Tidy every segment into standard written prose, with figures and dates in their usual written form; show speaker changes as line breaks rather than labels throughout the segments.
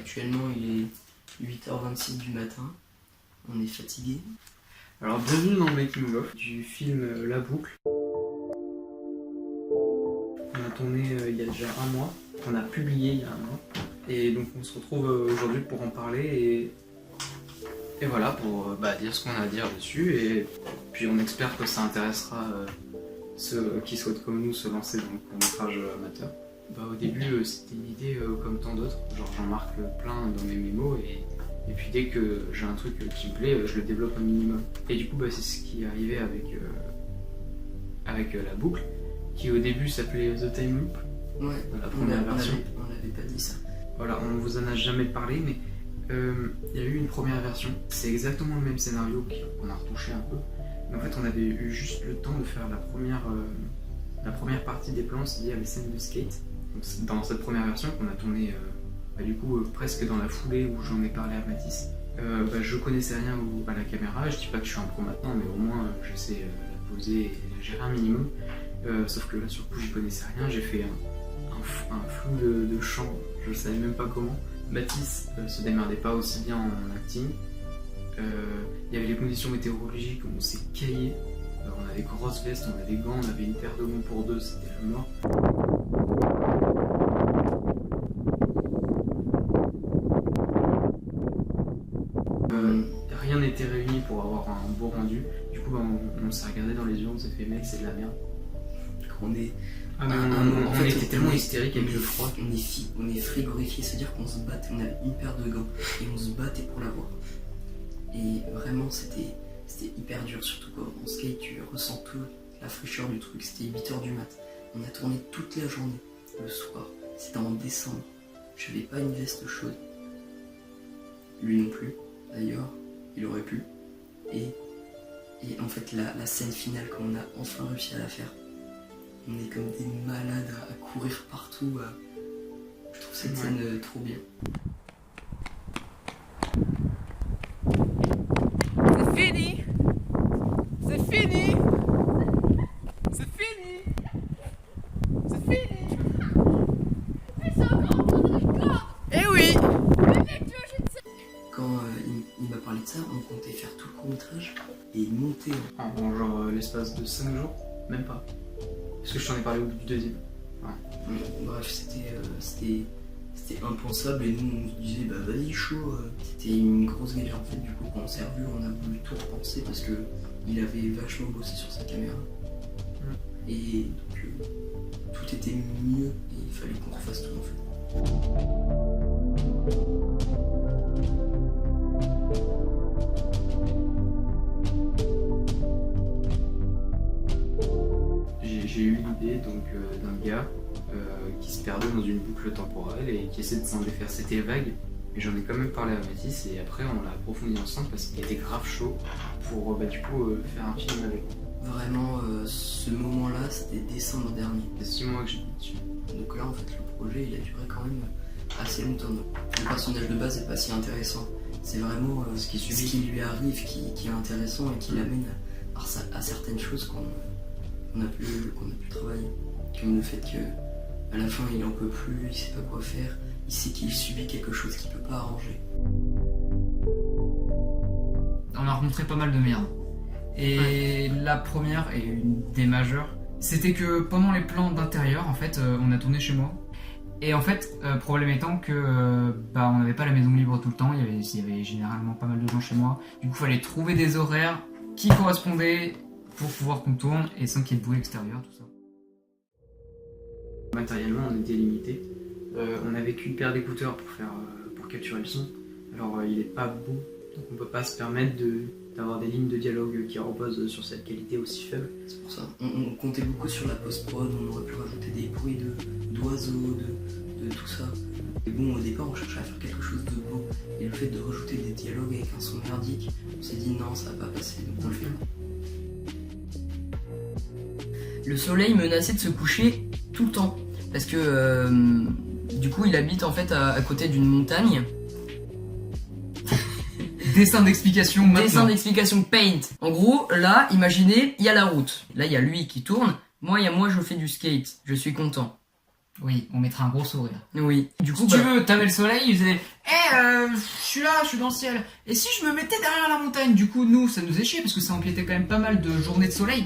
Actuellement il est 8h26 du matin, on est fatigué.
Alors bienvenue dans le making of du film La Boucle. On a tourné il y a déjà un mois, on a publié il y a un mois. Et donc on se retrouve aujourd'hui pour en parler et voilà, pour dire ce qu'on a à dire dessus. Et puis on espère que ça intéressera ceux qui souhaitent comme nous se lancer dans le court-métrage amateur. Au début c'était une idée comme tant d'autres, genre j'en marque plein dans mes mémos et puis dès que j'ai un truc qui me plaît, je le développe un minimum. Et du coup c'est ce qui est arrivé avec La Boucle, qui au début s'appelait The Time Loop,
Ouais,
la première version.
On n'avait pas dit ça.
Voilà, on vous en a jamais parlé, mais il y a eu une première version. C'est exactement le même scénario qu'on a retouché un peu. Mais en fait, on avait eu juste le temps de faire la première partie des plans, c'est-à-dire les scènes de skate. Donc, dans cette première version qu'on a tournée presque dans la foulée où j'en ai parlé à Mathis. Je connaissais rien à la caméra, je dis pas que je suis un pro maintenant, mais au moins je sais la poser et la gérer un minimum. Sauf que là, sur le coup, j'y connaissais rien, j'ai fait un flou de champ, je savais même pas comment. Mathis se démerdait pas aussi bien en acting. Il y avait les conditions météorologiques, on s'est caillé. On avait grosse veste, on avait des gants, on avait une paire de gants pour deux, c'était la mort. Rien n'était réuni pour avoir un beau rendu. Du coup, on s'est regardé dans les yeux, on s'est fait mec, c'est de la merde.
On est...
on était tellement hystérique avec le froid.
On est frigorifié, c'est-à-dire qu'on se battait, on avait une paire de gants et on se battait pour l'avoir. Et vraiment c'était hyper dur, surtout quand en skate tu ressens tout la fraîcheur du truc. C'était 8h du mat. On a tourné toute la journée, le soir. C'était en décembre. J'avais pas une veste chaude. Lui non plus, d'ailleurs, il aurait pu. Et en fait la scène finale, quand on a enfin réussi à la faire, on est comme des malades à courir partout. Je trouve cette scène trop bien.
C'est fini! C'est fini! C'est fini! C'est fini! Eh oui!
Quand il m'a parlé de ça, on comptait faire tout le court-métrage et monter.
En genre l'espace de 5 jours, même pas. Parce que je t'en ai parlé au bout du deuxième.
Bref, c'était impensable et nous on se disait vas-y chaud. C'était une grosse galère en fait. Du coup quand on s'est revu, on a voulu tout repenser parce que il avait vachement bossé sur sa caméra. Et donc tout était mieux et il fallait qu'on refasse tout en fait.
J'ai eu l'idée donc d'un gars qui se perdait dans une boucle temporelle et qui essaie de s'en défaire. C'était vague, mais j'en ai quand même parlé à Mathis et après on l'a approfondi ensemble parce qu'il était grave chaud pour faire un film avec.
Vraiment ce moment-là c'était décembre dernier.
C'est 6 mois que j'ai mis dessus.
Donc là en fait le projet il a duré quand même assez longtemps. Le personnage de base n'est pas si intéressant. C'est vraiment ce qui lui arrive qui est intéressant et qui l'amène à certaines choses qu'on a pu travailler. Comme le fait qu'à la fin il en peut plus, il sait pas quoi faire, il sait qu'il subit quelque chose qu'il peut pas arranger.
On a rencontré pas mal de merde. Et la première, et une des majeures, c'était que pendant les plans d'intérieur, en fait, on a tourné chez moi. Et en fait, problème étant que on n'avait pas la maison libre tout le temps, il y avait généralement pas mal de gens chez moi. Du coup, il fallait trouver des horaires qui correspondaient pour pouvoir qu'on tourne et sans qu'il y ait de bruit extérieur, tout ça.
Matériellement, on était limité. On avait qu'une paire d'écouteurs pour capturer le son. Alors, il est pas beau, donc on peut pas se permettre d'avoir des lignes de dialogue qui reposent sur cette qualité aussi faible.
C'est pour ça. On comptait beaucoup sur la post-prod, on aurait pu rajouter des bruits d'oiseaux, de tout ça. Et bon, au départ, on cherchait à faire quelque chose de beau. Et le fait de rajouter des dialogues avec un son merdique, on s'est dit non, ça va pas passer, donc on le fait. Le soleil menaçait de se coucher tout le temps. Parce que du coup, il habite en fait à côté d'une montagne.
Dessin d'explication maintenant.
Dessin d'explication paint. En gros, là, imaginez, il y a la route. Là, il y a lui qui tourne. Moi, je fais du skate. Je suis content.
Oui, on mettra un gros sourire.
Oui. Du coup,
Si tu veux, t'avais le soleil, il faisait je suis là, je suis dans le ciel. Et si je me mettais derrière la montagne? Du coup, nous, ça nous faisait chier parce que ça empiétait quand même pas mal de journées de soleil.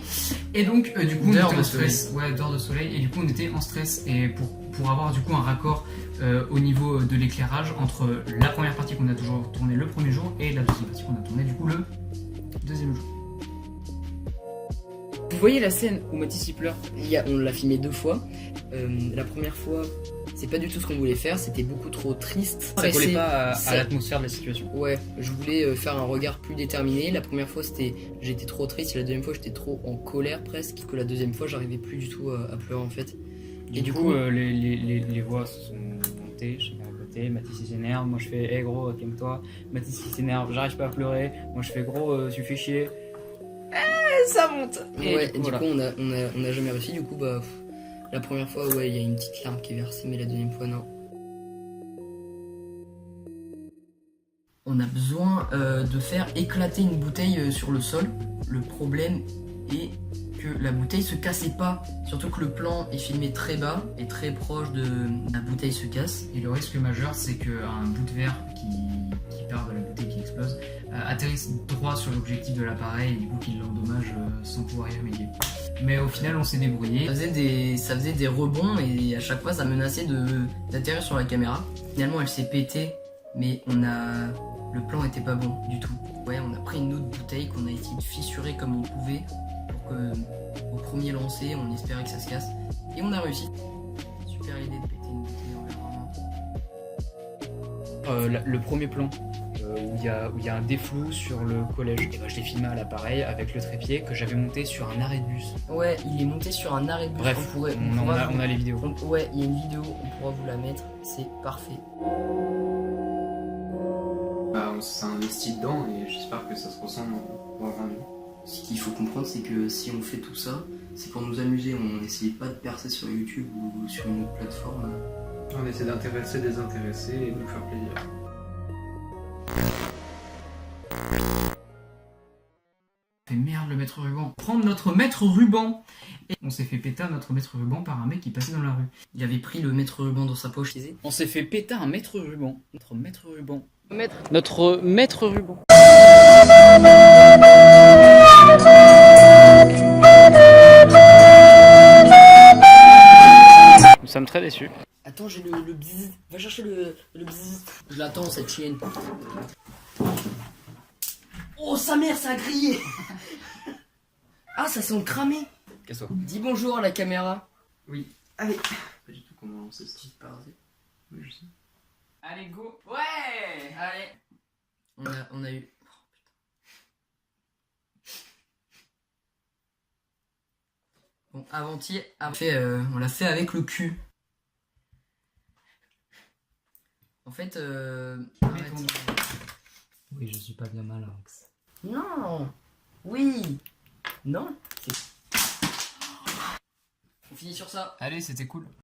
Et donc, du coup, on
D'heures
était
de
en stress. Ouais, d'heures de soleil. Et du coup, on était en stress. Et pour avoir du coup un raccord au niveau de l'éclairage entre la première partie qu'on a toujours tourné le premier jour et la deuxième partie qu'on a tourné du coup le deuxième jour.
vous voyez la scène où Mathis il pleure? On l'a filmé 2 fois. La première fois, c'est pas du tout ce qu'on voulait faire, c'était beaucoup trop triste.
Ça collait pas
Ça-
à l'atmosphère de la situation.
Ouais, je voulais faire un regard plus déterminé. La première fois, j'étais trop triste. Et la deuxième fois, j'étais trop en colère presque. Que la deuxième fois, j'arrivais plus du tout à pleurer en fait.
Et du coup, les voix se sont montées, chacun à côté. Mathis il s'énerve, moi je fais hey gros, calme-toi. Mathis il s'énerve, j'arrive pas à pleurer. Moi je fais gros, tu fais chier.
Ça monte.
Et ouais, du
voilà.
coup, on a jamais réussi. Du coup, la première fois, ouais, il y a une petite larme qui est versée, mais la deuxième fois, non. On a besoin de faire éclater une bouteille sur le sol. Le problème est que la bouteille se cassait pas. Surtout que le plan est filmé très bas et très proche de la bouteille se casse.
Et le risque majeur, c'est qu'un bout de verre qui part de la bouteille qui explose atterrisse droit sur l'objectif de l'appareil et du coup qu'il l'endommage sans pouvoir y remédier. Mais au final, on s'est débrouillé.
Ça faisait des rebonds et à chaque fois ça menaçait d'atterrir sur la caméra. Finalement elle s'est pétée, mais le plan était pas bon du tout. Ouais, on a pris une autre bouteille qu'on a essayé de fissurer comme on pouvait pour que au premier lancer on espérait que ça se casse. Et on a réussi. Super idée de péter une bouteille en verre vraiment.
Le premier plan où il y a un déflou sur le collège, et je l'ai filmé à l'appareil avec le trépied que j'avais monté sur un arrêt de bus.
Ouais, il est monté sur un arrêt de bus.
Bref, on a les vidéos.
Ouais, il y a une vidéo, on pourra vous la mettre, c'est parfait.
On s'est investi dedans et j'espère que ça se ressent dans le rendu.
Ce qu'il faut comprendre, c'est que si on fait tout ça, c'est pour nous amuser. On n'essaye pas de percer sur YouTube ou sur une autre plateforme.
On essaie d'intéresser, désintéressés et de nous faire plaisir.
Fait merde le maître ruban. Prendre notre maître ruban. Et on s'est fait péter notre maître ruban par un mec qui passait dans la rue.
Il avait pris le maître ruban dans sa poche.
On s'est fait péter un maître ruban. Notre maître ruban.
Maître.
Notre maître ruban. Nous sommes très déçus.
Attends, j'ai le bzzz. Va chercher le bzzz. Je l'attends, cette chienne. Oh, sa mère, ça a grillé. Ah, ça sent cramé.
Qu'est-ce que
Dis bonjour à la caméra.
Oui. Allez. Pas du tout comment lancer ce truc. Oui, je sais.
Allez, go. Ouais. Allez.
On a eu... Bon, avant-hier, on l'a fait avec le cul. En fait, arrête.
Oui, je suis pas bien malinx.
Non. Oui. Non. On finit sur ça.
Allez, c'était cool.